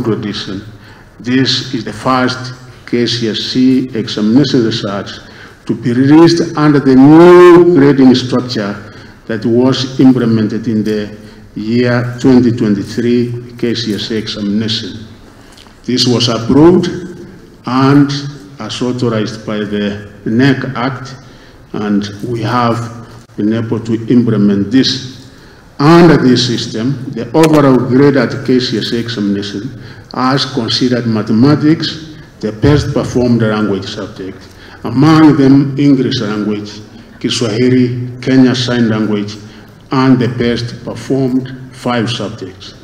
tradition, this is the first KCSE examination research to be released under the new grading structure that was implemented in the year 2023 KCSE examination. This was approved and as authorized by the NEC Act, and we have been able to implement this. Under this system, the overall grade at KCSE examination has considered mathematics the best performed language subject, among them English language, Kiswahili, Kenya Sign Language, and the best performed 5 subjects.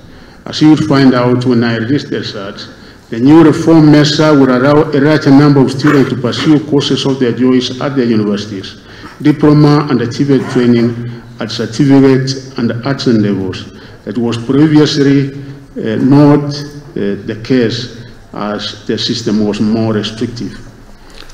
As you will find out when I release the results, the new reform measure will allow a larger number of students to pursue courses of their choice at their universities, diploma and achievement training at certificate and adjunct levels. That was previously not the case, as the system was more restrictive.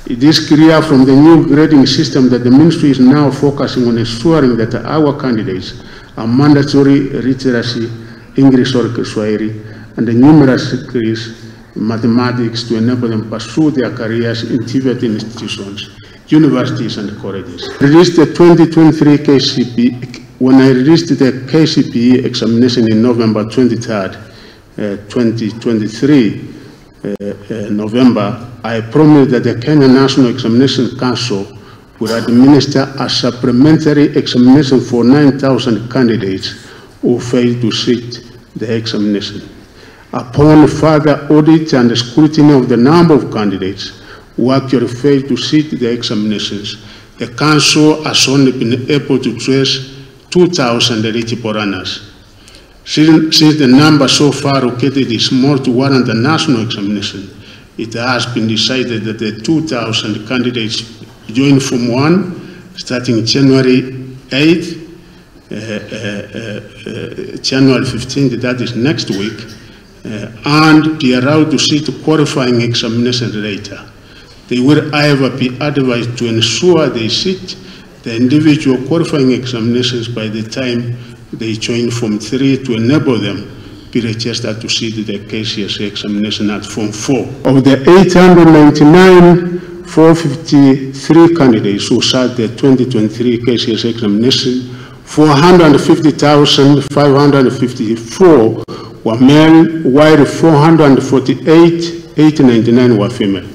It is clear from the new grading system that the ministry is now focusing on ensuring that our candidates are mandatory literacy, English or Kiswahili, and the numerous degrees in mathematics to enable them pursue their careers in TVET institutions, universities and colleges. Released the 2023 KCPE, when I released the KCPE examination in November 23rd, 2023, November, I promised that the Kenya National Examination Council would administer a supplementary examination for 9,000 candidates who failed to sit the examination. Upon further audit and scrutiny of the number of candidates who actually failed to sit the examinations, the Council has only been able to trace 2,000 eligible runners. Since the number so far located is small to warrant the national examination, it has been decided that the 2,000 candidates join Form 1 starting January 8th, January 15th, that is next week, and be allowed to sit qualifying examination later. They will, however, be advised to ensure they sit the individual qualifying examinations by the time they join Form 3 to enable them be registered to sit the KCSE examination at Form 4. Of the 899,453 candidates who sat the 2023 KCSE examination, 450,554 were male, while 448,899 were female,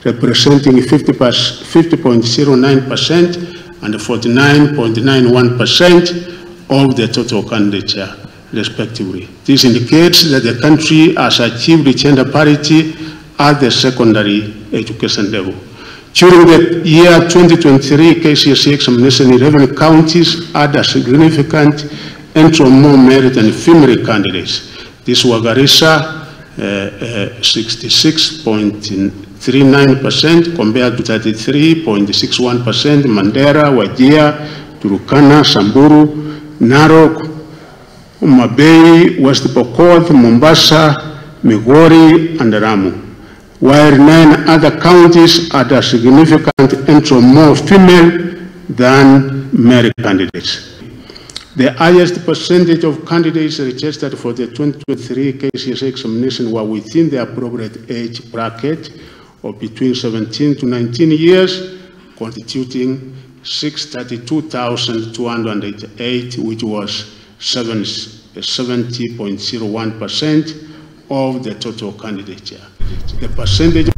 representing 50.09% and 49.91% of the total candidature, respectively. This indicates that the country has achieved gender parity at the secondary education level. During the year 2023 KCSE examination, 11 counties had a significant entry of more merit and female candidates. These were Garissa, 66.39% compared to 33.61%, Mandera, Wajir, Turkana, Samburu, Narok, Mabei, West Pokot, Mombasa, Migori, and Ramu, while 9 other counties had a significant entry of more female than male candidates. The highest percentage of candidates registered for the 2023 KCSE examination were within the appropriate age bracket of between 17 to 19 years, constituting 632,288, which was 70.01% of the total candidature. The percentage